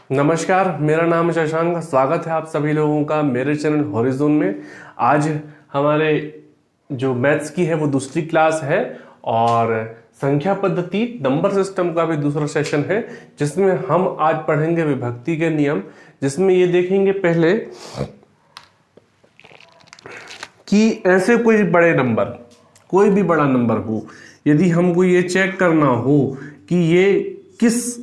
नमस्कार, मेरा नाम है शशांक। स्वागत है आप सभी लोगों का मेरे चैनल हॉरिजॉन में। आज हमारे जो मैथ्स की है वो दूसरी क्लास है और संख्या पद्धति नंबर सिस्टम का भी दूसरा सेशन है, जिसमें हम आज पढ़ेंगे विभक्ति के नियम। जिसमें ये देखेंगे पहले कि ऐसे कोई बड़े नंबर, कोई भी बड़ा नंबर हो, यदि हमको ये चेक करना हो कि ये किस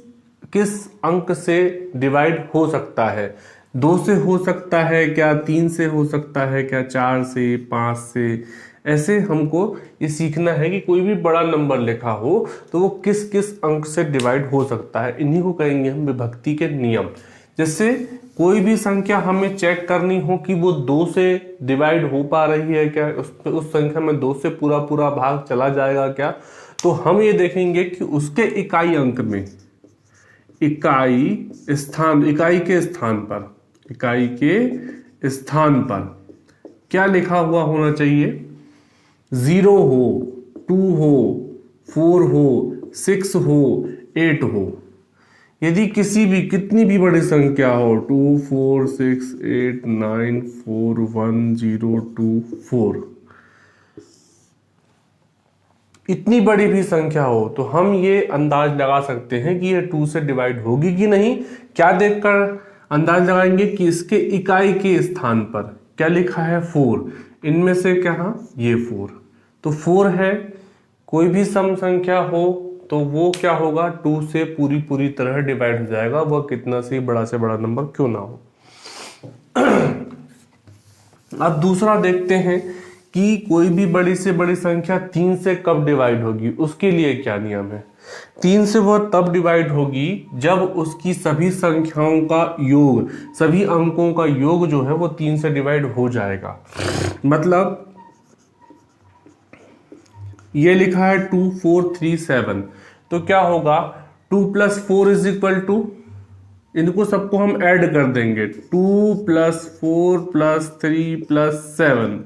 अंक से डिवाइड हो सकता है। 2 से हो सकता है क्या, 3 से हो सकता है क्या, 4 से, 5 से, ऐसे हमको ये सीखना है कि कोई भी बड़ा नंबर लिखा हो तो वो किस किस अंक से डिवाइड हो सकता है। इन्हीं को कहेंगे हम विभक्ति के नियम। जैसे कोई भी संख्या हमें चेक करनी हो कि वो 2 से डिवाइड हो पा रही है क्या, उस संख्या में 2 से पूरा पूरा भाग चला जाएगा क्या, तो हम ये देखेंगे कि उसके इकाई अंक में इकाई के स्थान पर क्या लिखा हुआ होना चाहिए। 0 हो, 2 हो, 4 हो, 6 हो, 8 हो। यदि कितनी भी बड़ी संख्या हो, 2, 4, 6, 8, 9, 4, 1, 0, 2, 4, इतनी बड़ी भी संख्या हो तो हम ये अंदाज लगा सकते हैं कि ये 2 से डिवाइड होगी कि नहीं। क्या देखकर अंदाज लगाएंगे कि इसके इकाई के स्थान पर क्या लिखा है, 4। इनमें से क्या, ये 4, तो 4 है। कोई भी सम संख्या हो तो वो क्या होगा, 2 से पूरी तरह डिवाइड हो जाएगा, वह कितना से बड़ा नंबर क्यों ना हो। अब दूसरा देखते हैं कि कोई भी बड़ी से बड़ी संख्या 3 से कब डिवाइड होगी, उसके लिए क्या नियम है। 3 से वह तब डिवाइड होगी जब उसकी सभी संख्याओं का योग, सभी अंकों का योग जो है वो 3 से डिवाइड हो जाएगा। मतलब ये लिखा है 2, 4, 3, 7, तो क्या होगा, 2 + 4 = इनको सबको हम ऐड कर देंगे, 2 + 4 + 3 + 7,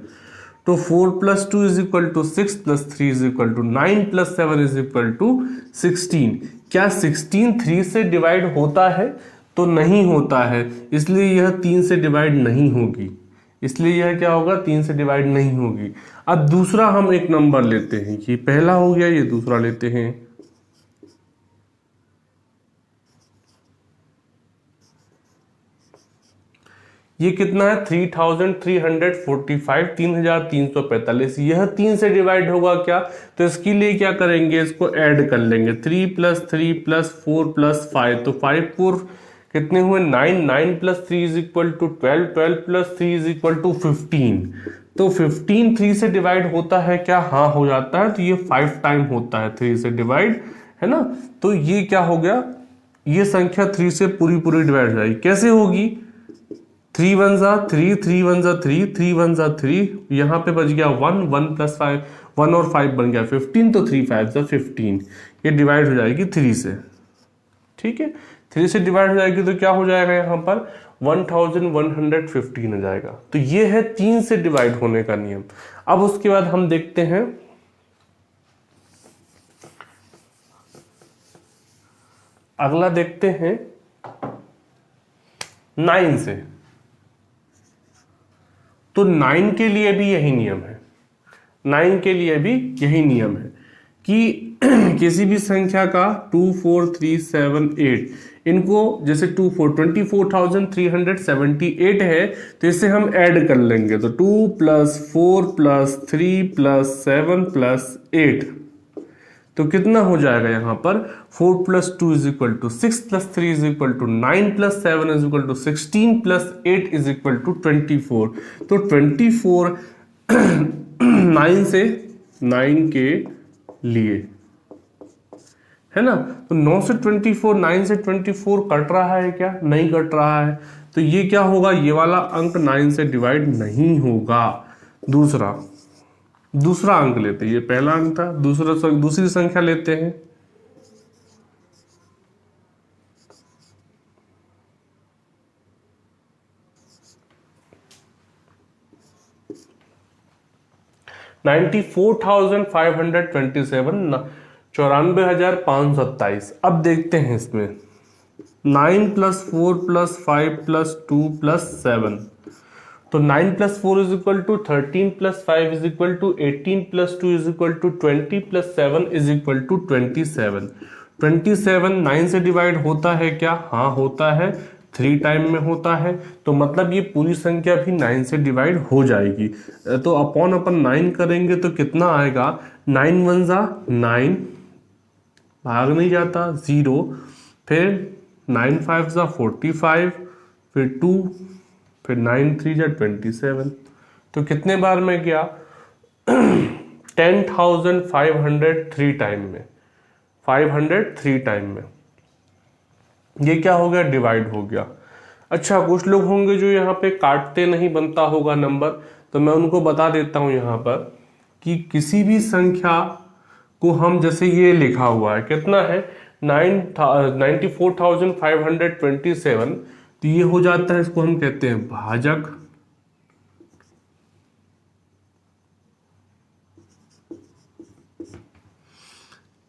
तो 4 + 2 = 6 + 3 = 9 + 7 = 16। क्या 16 3 से डिवाइड होता है, तो नहीं होता है, इसलिए यह 3 से डिवाइड नहीं होगी। इसलिए यह क्या होगा, 3 से डिवाइड नहीं होगी। अब दूसरा हम एक नंबर लेते हैं, ये पहला हो गया, ये दूसरा लेते हैं। ये कितना है, 3345, 3345। यह 3 से डिवाइड होगा क्या, तो इसके लिए क्या करेंगे, इसको ऐड कर लेंगे, 3 + 3 + 4 + 5, तो 5 4 कितने हुए, 9, 9 + 3 = 12, 12 + 3 = 15। तो 15 3 से डिवाइड होता है क्या, हाँ हो जाता है। तो ये 5 टाइम होता है 3 से डिवाइड, है ना। तो ये क्या हो गया, ये संख्या 3 से पूरी डिवाइड हो जाएगी। कैसे होगी, 3 1 जा 3, 3 1 जा 3, 3 1 जा 3, यहाँ पे बच गया 1, 1 + 5, 1 और 5 बन गया 15, तो 3 5 जा 15, ये डिवाइड हो जाएगी 3 से। ठीक है, 3 से डिवाइड हो जाएगी तो क्या हो जाएगा, यहाँ पर 1115 हो जाएगा। तो ये है 3 से डिवाइड होने का नियम। अब उसके बाद हम देखते हैं अगला, देखते हैं 9 से। तो 9 के लिए भी यही नियम है, 9 के लिए भी यही नियम है कि किसी भी संख्या का 2 4 3 7 8, इनको जैसे 24,378 है, तो इसे हम ऐड कर लेंगे, तो 2 + 4 + 3 + 7 + 8, तो कितना हो जाएगा यहाँ पर, 4 + 2 = 6 + 3 = 9 + 7 = 16 + 8 = 24। तो 24 9 से 9 के लिए, है ना। तो 9 से 24, 9 से 24 कट रहा है क्या, नहीं कट रहा है, तो ये क्या होगा, ये वाला अंक 9 से डिवाइड नहीं होगा। दूसरा अंक लेते हैं, ये पहला अंक था, दूसरी संख्या लेते हैं। $94,527, 94,527। अब देखते हैं इसमें 9 प्लस 4 प्लस 5 प्लस 2 प्लस 7। तो 9 plus 4 is equal to 13 plus 5 is equal to 18 plus 2 is equal to 20 plus 7 is equal to 27। 27 9 से डिवाइड होता है क्या? हाँ होता है, 3 टाइम में होता है। तो मतलब ये पूरी संख्या भी 9 से डिवाइड हो जाएगी। तो अपॉन अपन 9 करेंगे तो कितना आएगा? 9 1 जा 9, भाग नहीं जाता 0, फिर 9 5 जा 45, फिर 2, फिर 9 3 जा 27। तो कितने बार में गया? 10,503 टाइम में, 503 टाइम में। ये क्या हो गया? डिवाइड हो गया। अच्छा, कुछ लोग होंगे जो यहाँ पे काटते नहीं बनता होगा नंबर, तो मैं उनको बता देता हूँ यहाँ पर कि किसी भी संख्या को हम, जैसे ये लिखा हुआ है कितना है 94,527, तो ये हो जाता है, इसको हम कहते हैं भाजक।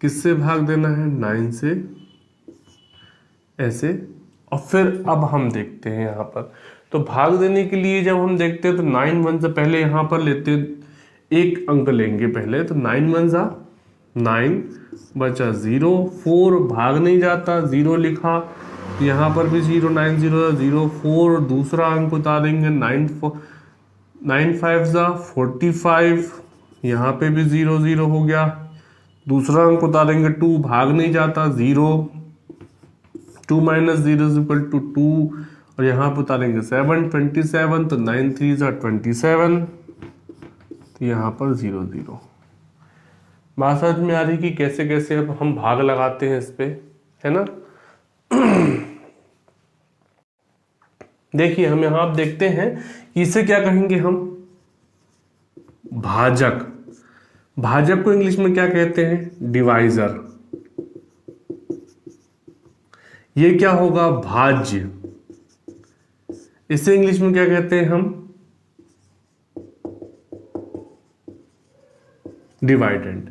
किससे भाग देना है? 9 से, ऐसे। और फिर अब हम देखते हैं यहाँ पर, तो भाग देने के लिए जब हम देखते हैं तो 9 1 से पहले यहाँ पर लेते एक अंक लेंगे पहले, तो 9 1 जा 9, बचा 0, 4 भाग नहीं जाता 0 लिखा, यहाँ पर भी 0, 9 0 0 4, दूसरा अंक उतारेंगे 9 5 जा 45, यहाँ पे भी 0 0 हो गया, दूसरा अंक उतारेंगे 2, भाग नहीं जाता 0, 2 माइनस 0 इज इक्वल टू 2, और यहाँ पर उतारेंगे 7 27, तो 9 3 जा 27, तो यहाँ पर 0 0। बात समझ में आ रही कि कैसे कैसे अब हम भाग लगाते हैं इस पे, है ना। देखिए हम यहां आप देखते हैं कि इसे क्या कहेंगे हम? भाजक। भाजक को इंग्लिश में क्या कहते हैं? डिवाइजर। ये क्या होगा? भाज्य। इसे इंग्लिश में क्या कहते हैं हम? डिवाइडेंड।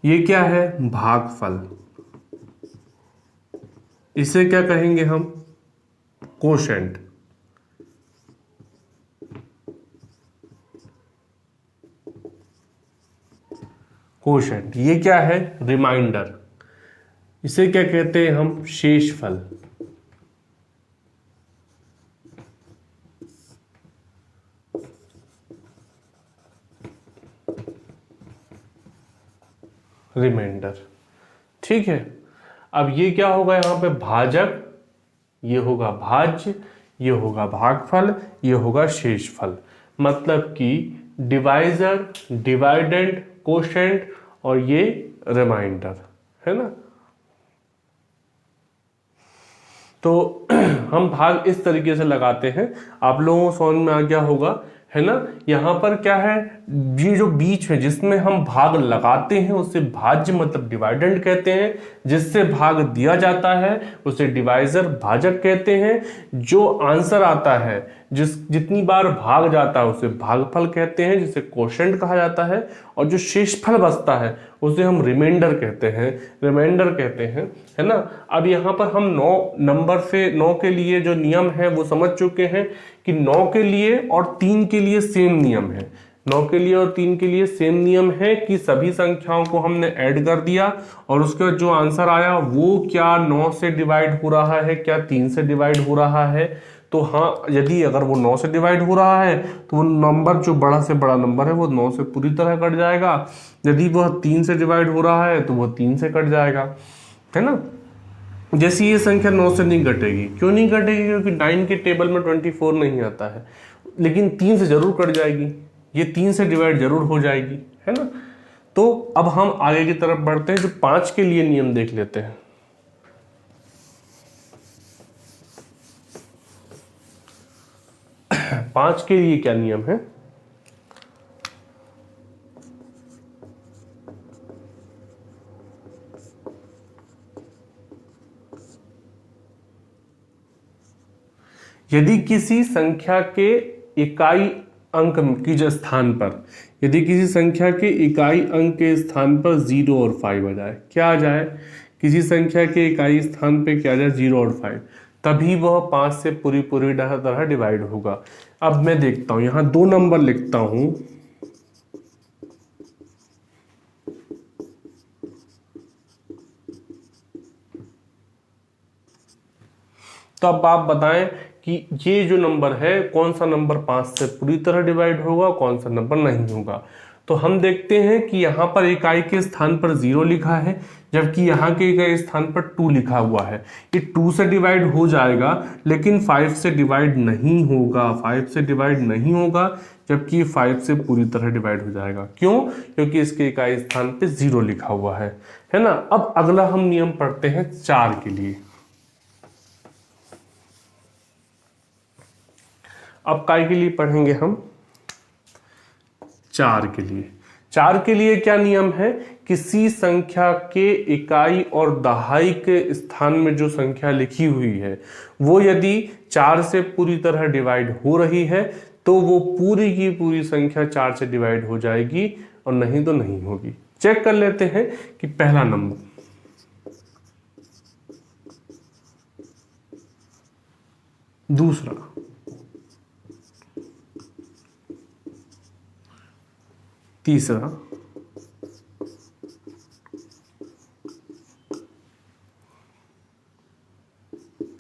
ये क्या है? भागफल। इसे क्या कहेंगे हम? कोशेंट। कोशेंट। ये क्या है? रिमाइंडर। इसे क्या कहते हैं हम? शेषफल। रिमाइंडर। ठीक है। अब ये क्या होगा? यहां पे भाजक, ये होगा भाज्य, ये होगा भागफल, ये होगा शेषफल। मतलब कि डिवाइजर, डिवाइडेंड, कोशेंट और ये रिमाइंडर, है ना। तो हम भाग इस तरीके से लगाते हैं, आप लोगों को समझ में आ गया होगा, है ना। यहाँ पर क्या है? ये जो बीच में जिसमें हम भाग लगाते हैं उसे भाज्य मतलब डिवाइडेंड कहते हैं, जिससे भाग दिया जाता है उसे डिवाइजर भाजक कहते हैं, जो आंसर आता है जितनी बार भाग जाता है उसे भागफल कहते हैं, जिसे कोशेंट कहा जाता है, और जो शेषफल बचता है उसे हम रिमाइंडर कहते हैं, रिमाइंडर कहते हैं, है ना। अब यहाँ पर हम 9 नंबर से 9 के लिए जो नियम है वो समझ चुके हैं कि 9 के लिए और 3 के लिए सेम नियम है। 9 के लिए और 3 के लिए सेम नियम है कि सभी संख्याओं को हमने ऐड कर दिया और उसके बाद जो आंसर आया वो क्या 9 से डिवाइड हो रहा है, क्या 3 से डिवाइड हो रहा है। तो हाँ, यदि अगर वो 9 से डिवाइड हो रहा है तो वो नंबर जो बड़ा से बड़ा नंबर है वो 9 से पूरी तरह कट जाएगा। यदि वह 3 से डिवाइड हो रहा है तो वह 3 से कट जाएगा, है ना। जैसे ये संख्या 9 से नहीं कटेगी। क्यों नहीं कटेगी? क्योंकि 9 के टेबल में 24 नहीं आता है, लेकिन 3 से जरूर कट जाएगी, ये 3 से डिवाइड जरूर हो जाएगी, है ना। तो अब हम आगे की तरफ बढ़ते हैं, जो 5 के लिए नियम देख लेते हैं। 5 के लिए क्या नियम है? यदि किसी संख्या के इकाई अंक की जो स्थान पर, यदि किसी संख्या के इकाई अंक के स्थान पर 0 और 5 आ जाए, क्या आ जाए? किसी संख्या के इकाई स्थान पे क्या जाए 0 और 5, तभी वह 5 से पूरी तरह डिवाइड होगा। अब मैं देखता हूं, यहां 2 नंबर लिखता हूं। तो अब आप बताएं कि ये जो नंबर है कौन सा नंबर 5 से पूरी तरह डिवाइड होगा, कौन सा नंबर नहीं होगा। तो हम देखते हैं कि यहाँ पर इकाई के स्थान पर 0 लिखा है, जबकि यहाँ के इकाई स्थान पर 2 लिखा हुआ है। ये 2 से डिवाइड हो जाएगा, लेकिन 5 से डिवाइड नहीं होगा। 5 से डिवाइड नहीं होगा, जबकि 5 से पूरी तरह डिवाइड हो जाएगा। क्यों? क्योंकि इसके इकाई स्थान पे 0 लिखा हुआ है ना। अब अगला हम नियम पढ़ते हैं 4 के लिए। अब काय के लिए पढ़ेंगे हम 4 के लिए। 4 के लिए क्या नियम है? किसी संख्या के इकाई और दहाई के स्थान में जो संख्या लिखी हुई है वो यदि 4 से पूरी तरह डिवाइड हो रही है तो वो पूरी की पूरी संख्या 4 से डिवाइड हो जाएगी, और नहीं तो नहीं होगी। चेक कर लेते हैं कि पहला नंबर, दूसरा, तीसरा,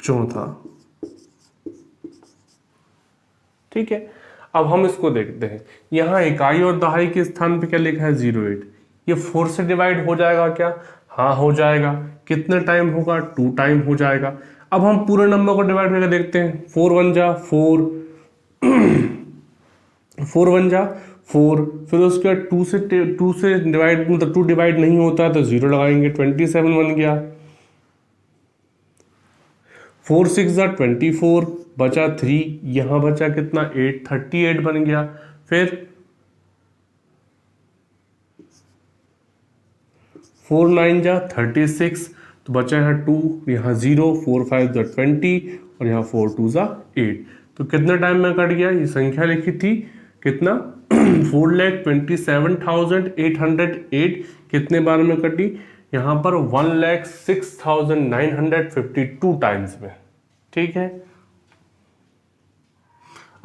चौथा। ठीक है, अब हम इसको देखते हैं। यहां इकाई और दहाई के स्थान पे क्या लिखा है 08। ये 4 से डिवाइड हो जाएगा क्या? हाँ हो जाएगा। कितने टाइम होगा? 2 टाइम हो जाएगा। अब हम पूरे नंबर को डिवाइड करके देखते हैं। 4 1 जा 4, 4 1 जा 4, फिर उसके बाद 2 से डिवाइड, मतलब 2 डिवाइड नहीं होता है तो 0 लगाएंगे। 27 बन गया। 4 6 जा 24, बचा 3, यहां बचा कितना 8, 38 बन गया। फिर 4 9 जा 36, तो बचा यहाँ 2, यहाँ 0, 4 5 जा 20, और यहाँ 4 2 जा 8। तो कितने टाइम में कट गया? ये संख्या लिखी थी कितना 4,27,808 कितने बार में कटी? यहाँ पर 1,06,952 टाइम्स में। ठीक है,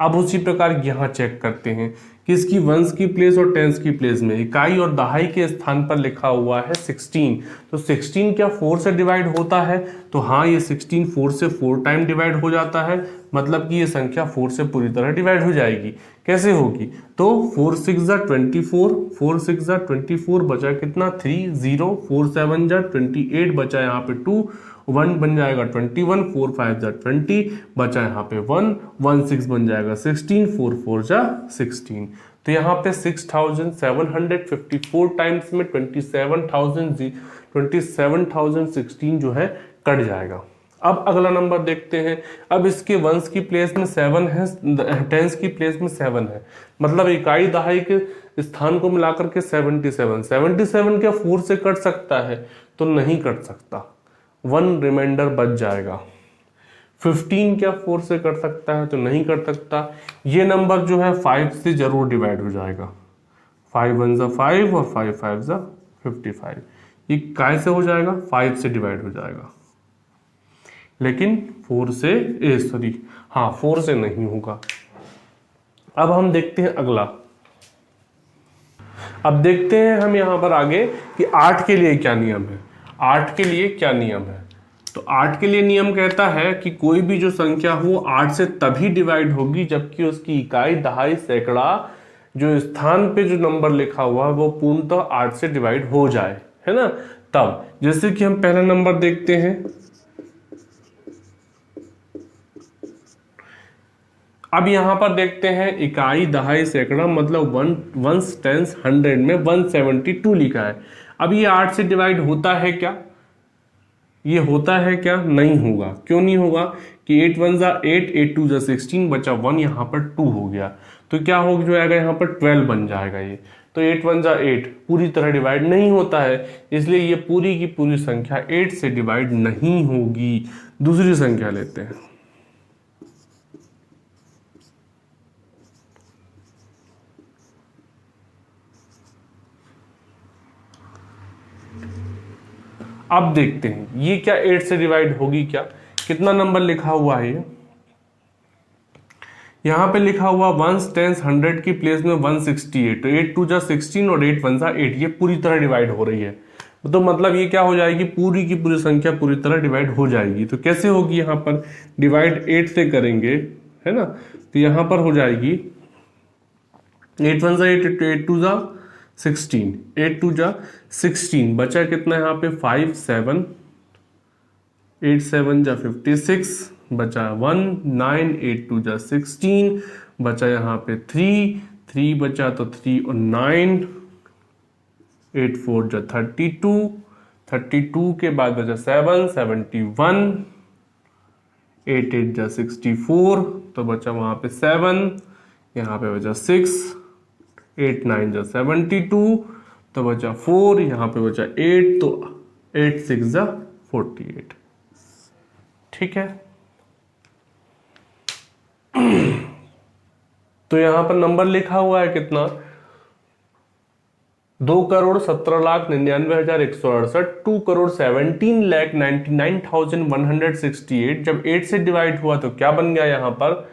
अब उसी प्रकार यहां चेक करते हैं कि इसकी वंस की प्लेस और टेंस की प्लेस में इकाई और दहाई के स्थान पर लिखा हुआ है 16। तो 16 क्या 4 से डिवाइड होता है? तो हाँ, ये 16 4 से 4 टाइम डिवाइड हो जाता है, मतलब कि ये संख्या 4 से पूरी तरह डिवाइड हो जाएगी। कैसे होगी? तो 4 6 जा 24, 4 6 जा 24, बचा कितना 3 0, 4 7 जा 28, बचा यहाँ पे 2, 1 बन जाएगा 21, 4 5 जा 20, बचा यहाँ पे 1, 1 6 बन जाएगा 16, 4 4 जा 16। तो यहाँ पे 6,754 टाइम्स में 27,016 जो है कट जाएगा। अब अगला नंबर देखते हैं। अब इसके वंस की प्लेस में 7 है, टेंस की प्लेस में 7 है, मतलब इकाई दहाई के स्थान को मिलाकर के 77। 77 क्या 4 से कट सकता है? तो नहीं कट सकता, 1 रिमाइंडर बच जाएगा। 15 क्या 4 से कट सकता है? तो नहीं कट सकता। ये नंबर जो है 5 से जरूर डिवाइड हो जाएगा। 5 1 जा 5 और 5 5 जा 55। ये काय से हो जाएगा? 5 से डिवाइड हो जाएगा, लेकिन 4 से सॉरी हाँ 4 से नहीं होगा। अब हम देखते हैं अगला। अब देखते हैं हम यहां पर आगे कि 8 के लिए क्या नियम है। 8 के लिए क्या नियम है? तो 8 के लिए नियम कहता है कि कोई भी जो संख्या हो 8 से तभी डिवाइड होगी जबकि उसकी इकाई दहाई सैकड़ा जो स्थान पे जो नंबर लिखा हुआ है वो पूर्णतः 8 से डिवाइड हो जाए, है ना। तब जैसे कि हम पहला नंबर देखते हैं। अब यहां पर देखते हैं इकाई दहाई सैकड़ा, मतलब 1 1 10 100 में 172 लिखा है। अब ये 8 से डिवाइड होता है क्या? ये होता है क्या? नहीं होगा। क्यों नहीं होगा? कि 8 1 जा 8, 8 2 जा 16, बचा 1, यहाँ पर 2 हो गया। तो क्या हो जाएगा? यहाँ पर 12 बन जाएगा ये। तो 8 1 जा 8 पूरी तरह डिवाइड नहीं होता है, इसलिए ये पूरी की पूरी संख्या 8 से डिवाइड नहीं होगी। दूसरी संख्या लेते हैं। अब देखते हैं ये क्या 8 से डिवाइड होगी क्या, कितना नंबर लिखा हुआ है ये, यहाँ पे लिखा हुआ 1s 10s 100 की प्लेस में 168, तो 8 2 जा 16 और 8 1 जा 8, ये पूरी तरह डिवाइड हो रही है। तो मतलब ये क्या हो जाएगी, पूरी की पूरी संख्या पूरी तरह डिवाइड हो जाएगी। तो कैसे होगी, यहाँ पर डिवाइड 8 से करेंगे, है ना, तो यहाँ पर हो जाएगी 8 1 जा 8, 8 2 जा 16, 8 2 जा 16, बचा कितना यहाँ पे 5 7, 8 7 जा 56, बचा 1 9, 8 2 जा 16, बचा यहाँ पे 3 3 बचा तो 3 और 9, 8 4 जा 32, 32 के बाद बचा 7 71, 8 8 जा 64, तो बचा वहाँ पे 7, यहाँ पे बचा 6, 8 9 जा 72, तो बचा 4, यहाँ पे बचा 8, तो 8 6 जा 48। ठीक है, तो यहां पर नंबर लिखा हुआ है कितना, 2,17,99,168, 2,17,99,168। जब 8 से डिवाइड हुआ तो क्या बन गया यहाँ पर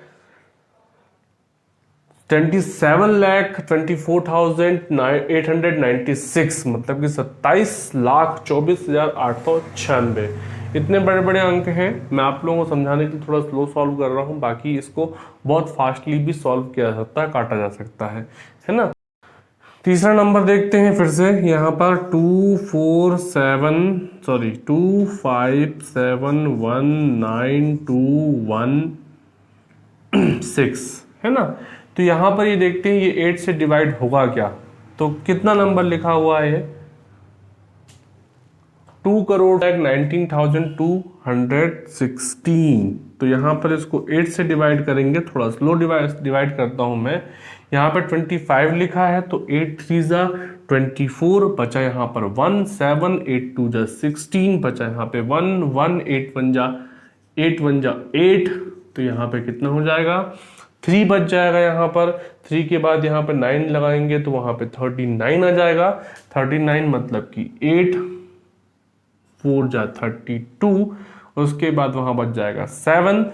27,24,896, मतलब कि 27,24,896। इतने बड़े बड़े अंक हैं, मैं आप लोगों को समझाने के लिए थोड़ा स्लो सॉल्व कर रहा हूं, बाकी इसको बहुत फास्टली भी सॉल्व किया जा सकता है, काटा जा सकता है ना। तीसरा नंबर देखते हैं फिर से, यहाँ पर 247,192,116 है ना। तो यहाँ पर ये देखते हैं ये 8 से डिवाइड होगा क्या, तो कितना नंबर लिखा हुआ है 2,19,216। तो यहाँ पर इसको 8 से डिवाइड करेंगे, थोड़ा स्लो डिवाइड करता हूँ मैं। यहाँ पर 25 लिखा है, तो 8 3 जा 24, बचा यहाँ पर 1 7, 8 2 जा 16, बचा यहाँ पे 1 1, 8 1 जा 8, तो यहाँ पे कितना हो जाएगा 3 बच जाएगा। यहाँ पर 3 के बाद यहाँ पे 9 लगाएंगे तो वहाँ पे 39 आ जाएगा। 39 मतलब कि 8 4 जा 32, उसके बाद वहां बच जाएगा 7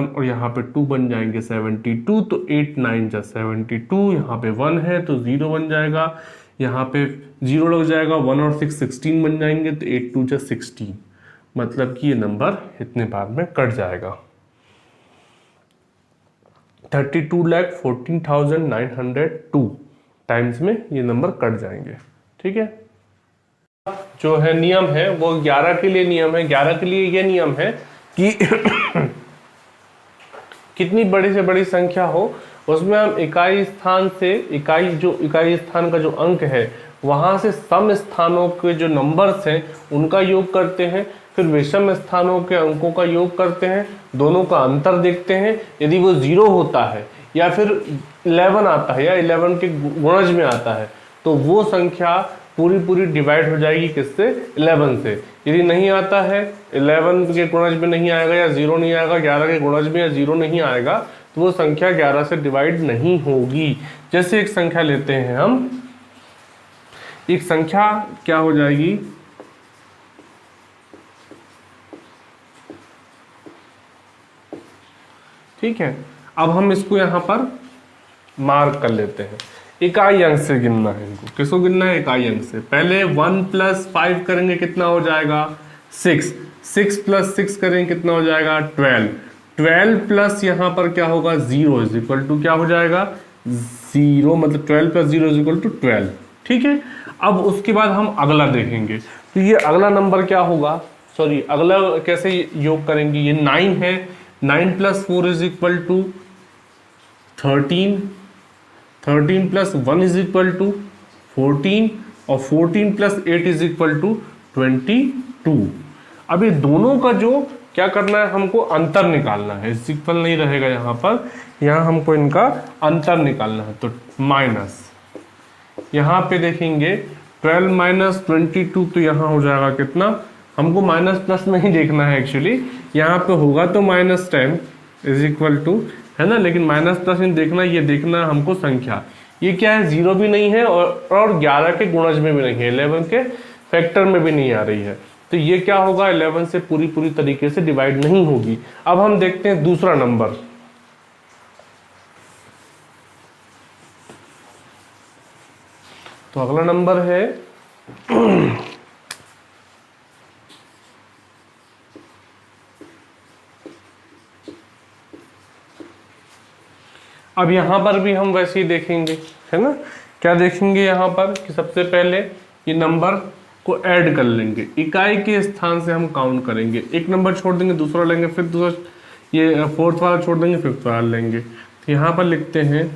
और यहाँ पे 2 बन जाएंगे 72, तो 8 9 जा 72, यहाँ पे 1 है तो 0 बन जाएगा, यहाँ पे 0 लग जाएगा, 1 और 6 16 बन जाएंगे, तो 8 2 जा 16, मतलब कि ये नंबर इतने बार में कट जाएगा। 32,14,902 टाइम्स में ये नंबर कट जाएंगे। ठीक है, जो है नियम है वो 11 के लिए नियम है। 11 के लिए ये नियम है कि कितनी बड़ी से बड़ी संख्या हो उसमें हम इकाई स्थान से इकाई स्थान का जो अंक है वहां से सम स्थानों के जो नंबर्स हैं उनका योग करते हैं, फिर विषम स्थानों के अंकों का योग करते हैं, दोनों का अंतर देखते हैं। यदि वो 0 होता है या फिर 11 आता है या 11 के गुणज में आता है तो वो संख्या पूरी डिवाइड हो जाएगी किससे 11 से। यदि नहीं आता है 11 के गुणज में नहीं आएगा या 0 नहीं आएगा, 11 के गुणज में या 0 नहीं आएगा तो वो संख्या 11 से डिवाइड नहीं होगी। जैसे एक संख्या लेते हैं हम, एक संख्या क्या हो जाएगी ठीक है, अब हम इसको यहां पर मार्क कर लेते हैं। इकाई अंक से गिनना है इनको, किसको गिनना है इकाई अंक से। पहले 1 + 5 करेंगे कितना हो जाएगा 6, 6 + 6 करेंगे कितना हो जाएगा 12, 12 प्लस यहाँ पर क्या होगा 0 = क्या हो जाएगा 0, मतलब 12 + 0 = 12। ठीक है, अब उसके बाद हम अगला देखेंगे, तो ये अगला नंबर क्या होगा, सॉरी अगला कैसे योग करेंगे, ये 9 है, 9 + 4 = 13, 13 + 1 = 14 और 14 + 8 = 22। अब ये दोनों का जो क्या करना है हमको अंतर निकालना है, इक्वल नहीं रहेगा यहाँ पर, यहाँ हमको इनका अंतर निकालना है। तो माइनस यहाँ पे देखेंगे 12 - 22, तो यहाँ हो जाएगा कितना, हमको माइनस प्लस नहीं देखना है एक्चुअली, यहाँ पे होगा तो -10 = है ना, लेकिन माइनस प्लस नहीं देखना, ये देखना हमको संख्या, ये क्या है 0 भी नहीं है और 11 के गुणज में भी नहीं है, 11 के फैक्टर में भी नहीं आ रही है, तो ये क्या होगा, 11 से पूरी पूरी तरीके से डिवाइड नहीं होगी। अब हम देखते हैं दूसरा नंबर। तो अगला नंबर है अब यहां पर भी हम वैसे ही देखेंगे, है ना। क्या देखेंगे यहां पर कि सबसे पहले ये नंबर को ऐड कर लेंगे, इकाई के स्थान से हम काउंट करेंगे। एक नंबर छोड़ देंगे, दूसरा लेंगे, फिर दूसरा, ये फोर्थ वाला छोड़ देंगे, फिफ्थ वाला लेंगे। तो यहां पर लिखते हैं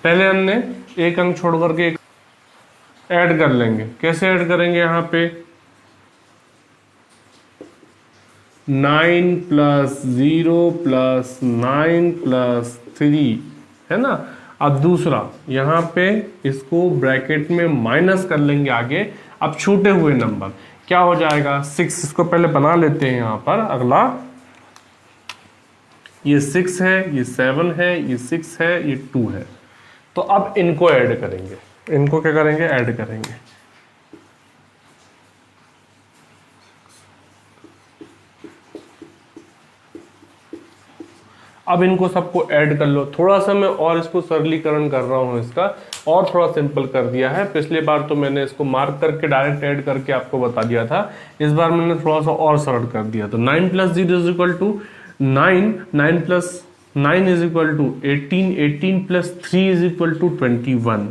पहले हमने एक अंक छोड़ करके एक ऐड कर लेंगे। कैसे ऐड करेंगे, यहाँ पे 9 + 0 + 9 + 3, है ना। अब दूसरा यहाँ पे इसको ब्रैकेट में माइनस कर लेंगे आगे। अब छूटे हुए नंबर क्या हो जाएगा, 6। इसको पहले बना लेते हैं यहाँ पर। अगला ये 6 है, ये 7 है, ये 6 है, ये 2 है। तो अब इनको ऐड करेंगे। इनको क्या करेंगे, ऐड करेंगे। अब इनको सबको ऐड कर लो। थोड़ा सा मैं और इसको सरलीकरण कर रहा हूं इसका, और थोड़ा सिंपल कर दिया है। पिछली बार तो मैंने इसको मार्क करके डायरेक्ट ऐड करके आपको बता दिया था, इस बार मैंने थोड़ा सा और सरल कर दिया। तो 9 + 0 = 9, 9 + 9 = 18, 18 + 3 = 21।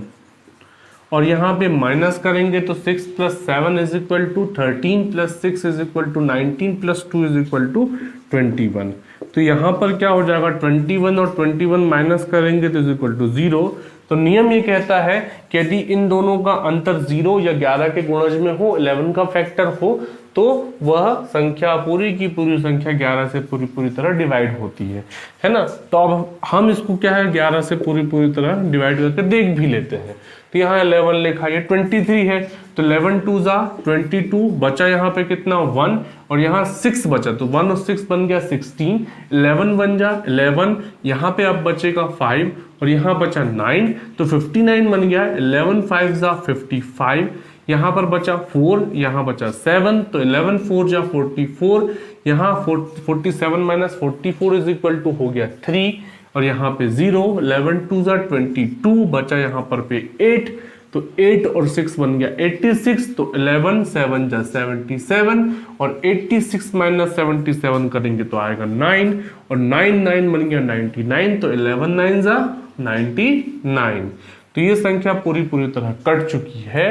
और यहाँ पे माइनस करेंगे तो 6 + 7 = 13 + 6 = 19 + 2 = 21। तो यहाँ पर क्या हो जाएगा, 21 और 21 माइनस करेंगे तो =0। तो नियम ये कहता है कि यदि इन दोनों का अंतर 0 या 11 के गुणज में हो, 11 का फैक्टर हो, तो वह संख्या पूरी की पूरी संख्या 11 से पूरी पूरी तरह डिवाइड होती है ना। तो अब हम इसको क्या है, 11 से पूरी पूरी तरह डिवाइड करके देख भी लेते हैं। तो यहाँ 11 लिखा है, 23 है, तो 11 2 ज़ा 22, बचा यहाँ पे कितना 1, और यहाँ 6 बचा, तो 1 और 6 बन गया 16, 11 बन जा 11, यहाँ पे अब बचेगा 5 और यहाँ बचा 9, तो 59 बन गया। 11 5 ज़ा 55, यहाँ पर बचा 4, यहाँ बचा 7, तो 11 4 ज़ा 44, यहाँ 47 - 44 = हो गया 3, और यहाँ पे 0, 11 2 ज़ा 22, बचा यहाँ पर पे 8, तो 8 और 6 बन गया 86, तो 11 7 ज़ा 77, और 86 - 77 करेंगे तो आएगा 9, और 9 9 बन गया 99, तो 11 9 ज़ा 99। तो ये संख्या पूरी पूरी तरह कट चुकी है।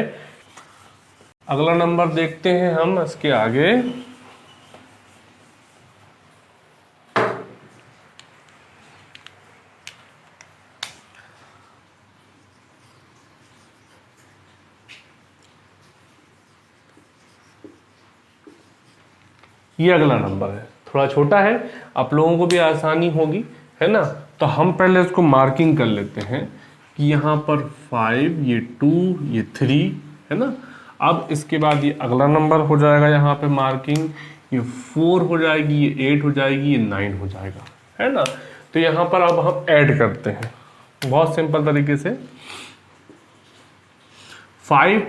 अगला नंबर देखते हैं हम इसके आगे। ये अगला नंबर है, थोड़ा छोटा है, आप लोगों को भी आसानी होगी, है ना। तो हम पहले इसको मार्किंग कर लेते हैं कि यहाँ पर 5, ये 2, ये 3, है ना। अब इसके बाद ये अगला नंबर हो जाएगा, यहाँ पे मार्किंग, ये 4 हो जाएगी, ये 8 हो जाएगी, ये 9 हो जाएगा, है ना। तो यहाँ पर अब हम ऐड करते हैं बहुत सिंपल तरीके से। 5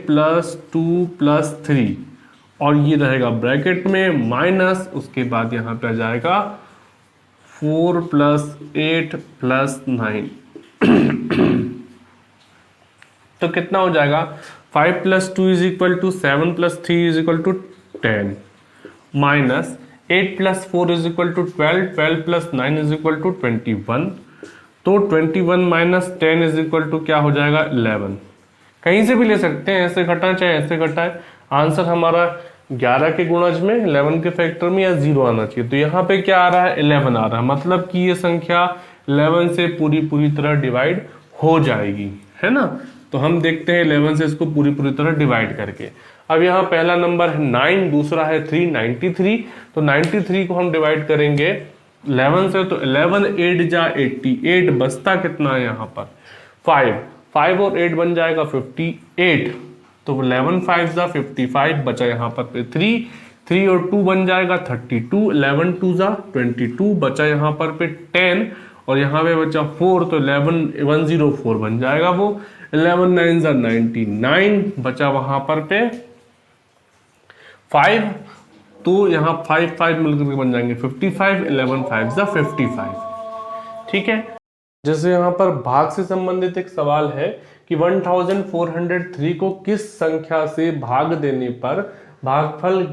+ 2 + 3, और ये रहेगा ब्रैकेट में माइनस, उसके बाद यहाँ पे आ जाएगा 4 + 8 + 9। तो कितना हो जाएगा, 5 + 2 = 7 + 3 = 10, माइनस 8 + 4 = 12, 12 + 9 = 21। तो 21 - 10 = क्या हो जाएगा, 11। कहीं से भी ले सकते हैं, ऐसे घटाएं चाहे ऐसे घटाएं, आंसर हमारा 11 के गुणज में 11 के फैक्टर में या 0 आना चाहिए। तो यहाँ पे क्या आ रहा है, 11 आ रहा है, मतलब कि ये संख्या 11 से पूरी पूरी तरह डिवाइड हो जाएगी, है ना। तो हम देखते हैं 11 से इसको पूरी पूरी तरह डिवाइड करके। अब यहाँ पहला नंबर है 9, दूसरा है 3, 93। तो 93 को हम डिवाइड करेंगे 11 से, तो 11 8 ज़ा 88, बचता कितना है यहाँ पर 5, 5 और 8 बन जाएगा 58, तो 11 5 ज़ा 55, बचा यहाँ पर 3, 3 और 2 बन जाएगा 32, 11 2 ज़ा 22, बचा यहाँ पर 10, और यहाँ पे बचा 4, तो 104 बन जाएगा वो। 11 9 99 बचा वहां पर पे 5, तो यहाँ 5 5 मिलकर के बन जाएंगे 55, 11 5 55। ठीक है। जैसे यहाँ पर भाग से संबंधित एक सवाल है कि 1403 को किस संख्या से भाग देने पर भागफल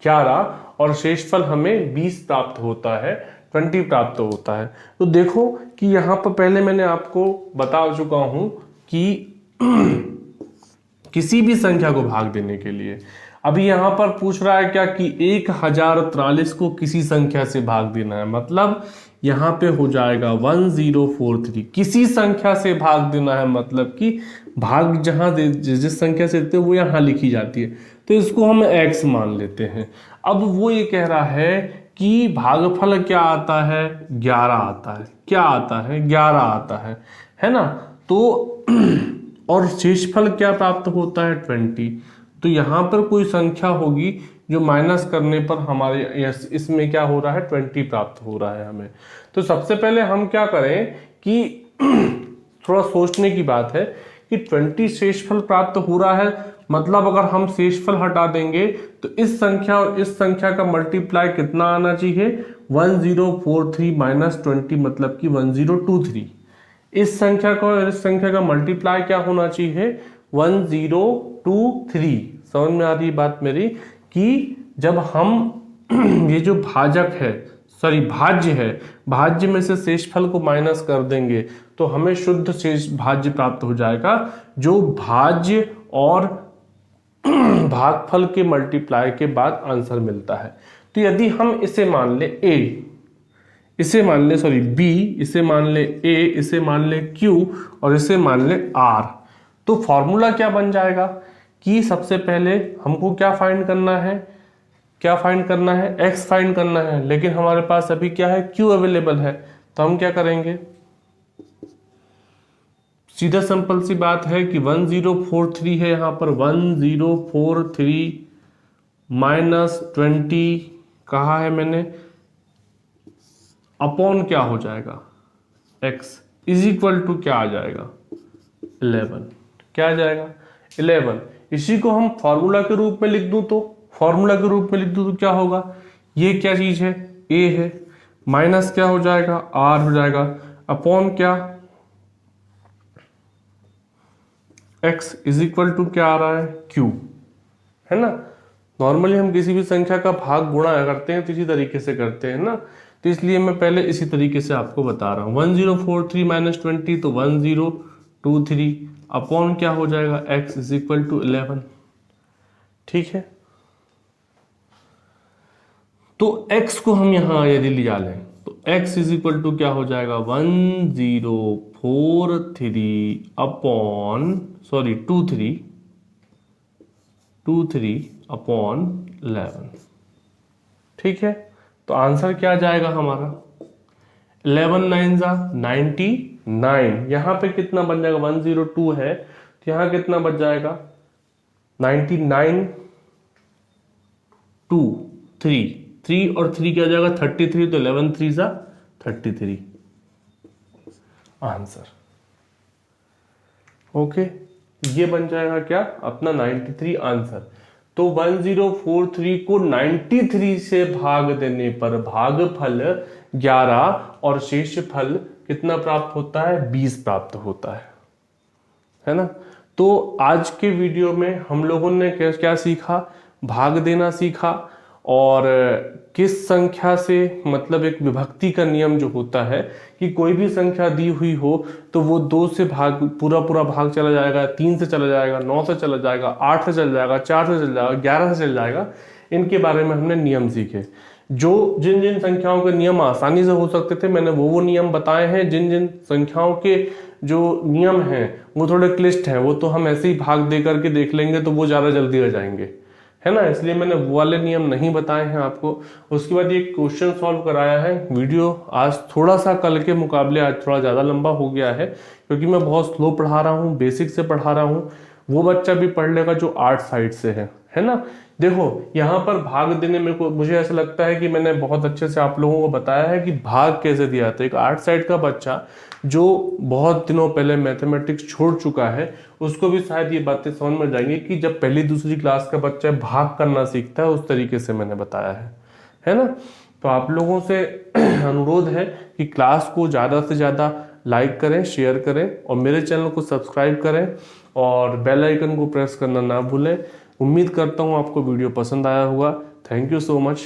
11 और शेषफल हमें 20 प्राप्त होता है, 20 प्राप्त होता है। तो देखो कि यहाँ पर पहले मैंने आपको बता चुका हूं कि किसी भी संख्या को भाग देने के लिए, अभी यहां पर पूछ रहा है क्या कि 1043 को किसी संख्या से भाग देना है, मतलब यहां पे हो जाएगा 1043। किसी संख्या से भाग देना है मतलब कि भाग जहां जिस संख्या से देते हैं वो यहां लिखी जाती है, तो इसको हम x मान लेते हैं। अब वो ये कह रहा है कि भागफल क्या आता है, 11 आता है। क्या आता है, 11 आता है ना। तो और शेषफल क्या प्राप्त होता है, 20। तो यहां पर कोई संख्या होगी जो माइनस करने पर हमारे इसमें क्या हो रहा है, 20 प्राप्त हो रहा है हमें। तो सबसे पहले हम क्या करें कि थोड़ा सोचने की बात है कि 20 शेषफल प्राप्त हो रहा है, मतलब अगर हम शेषफल हटा देंगे तो इस संख्या और इस संख्या का मल्टीप्लाई कितना आना चाहिए, 1043 माइनस 20 मतलब कि 1023। इस संख्या का और इस संख्या का मल्टीप्लाई क्या होना चाहिए, 1023। समझ में आ रही बात मेरी कि जब हम ये जो भाजक है भाज्य है, भाज्य में से शेषफल को माइनस कर देंगे तो हमें शुद्ध शेष भाज्य प्राप्त हो जाएगा, जो भाज्य और भागफल के मल्टीप्लाई के बाद आंसर मिलता है। तो यदि हम इसे मान ले a, इसे मान ले b, इसे मान ले a, इसे मान ले q और इसे मान ले r, तो फॉर्मूला क्या बन जाएगा कि सबसे पहले हमको क्या फाइंड करना है, x फाइंड करना है, लेकिन हमारे पास अभी क्या है, q अवेलेबल है। तो हम क्या करेंगे, सीधा सिंपल सी बात है कि 1043 है यहाँ पर, 1043 माइनस 20 कहा है मैंने, अपॉन क्या हो जाएगा, x इज इक्वल टू क्या आ जाएगा, 11। क्या आ जाएगा, 11। इसी को हम फॉर्मूला के रूप में लिख दूं तो क्या होगा, ये क्या चीज है, a है, माइनस क्या हो जाएगा, r हो जाएगा, अपॉन क्या, x इज इक्वल टू क्या आ रहा है, q, है ना। नॉर्मली हम किसी भी संख्या का भाग गुणा करते हैं तो इसी तरीके से करते हैं ना, तो इसलिए मैं पहले इसी तरीके से आपको बता रहा हूं। 1043 माइनस 20 तो 1023 अपॉन क्या हो जाएगा, x इज इक्वल टू 11। ठीक है, तो x को हम यहां यदि लिया लें तो x इज इक्वल टू क्या हो जाएगा, 1043 अपॉन 23 अपॉन 11। ठीक है, तो आंसर क्या जाएगा हमारा, 11 9 99। यहां पे कितना बन जाएगा, 102 है तो यहां कितना बच जाएगा, 99 2 3 और 3 क्या जाएगा, 33, तो 11 3 33 आंसर। ओके, ये बन जाएगा क्या अपना 93 आंसर। तो 1043 को 93 से भाग देने पर भागफल 11 और शेषफल कितना प्राप्त होता है, 20 प्राप्त होता है ना। तो आज के वीडियो में हम लोगों ने क्या सीखा, भाग देना सीखा, और किस संख्या से, मतलब एक विभक्ति का नियम जो होता है कि कोई भी संख्या दी हुई हो तो वो 2 से भाग पूरा भाग चला जाएगा, 3 से चला जाएगा, 9 से चला जाएगा, 8 से चला जाएगा, 4 से चला जाएगा, 11 से चला जाएगा। इनके बारे में हमने नियम सीखे। जो जिन संख्याओं के नियम आसानी से हो सकते थे मैंने वो नियम बताए हैं। जिन संख्याओं के जो नियम हैं वो थोड़े क्लिष्ट हैं, वो तो हम ऐसे ही भाग दे करके देख लेंगे तो वो ज़्यादा जल्दी आ जाएंगे, है ना, इसलिए मैंने वो वाले नियम नहीं बताए हैं आपको। उसके बाद ये क्वेश्चन सॉल्व कराया है। वीडियो आज थोड़ा सा कल के मुकाबले आज थोड़ा ज़्यादा लंबा हो गया है क्योंकि मैं बहुत स्लो पढ़ा रहा हूँ, बेसिक से पढ़ा रहा हूँ। वो बच्चा भी पढ़ लेगा जो आर्ट साइड से है ना, देखो यहाँ पर भाग देने में मुझे ऐसा लगता है कि मैंने बहुत अच्छे से आप लोगों को बताया है कि भाग कैसे दिया था। एक आर्ट साइड का बच्चा जो बहुत दिनों पहले मैथमेटिक्स छोड़ चुका है उसको भी शायद ये बातें समझ में जाएंगी कि जब पहली दूसरी क्लास का बच्चा भाग करना सीखता है, उस तरीके से मैंने बताया है ना। तो आप लोगों से अनुरोध है कि क्लास को ज़्यादा से ज़्यादा लाइक करें, शेयर करें और मेरे चैनल को सब्सक्राइब करें और बेल आइकन को प्रेस करना ना भूलें। उम्मीद करता हूँ आपको वीडियो पसंद आया होगा। Thank you so much.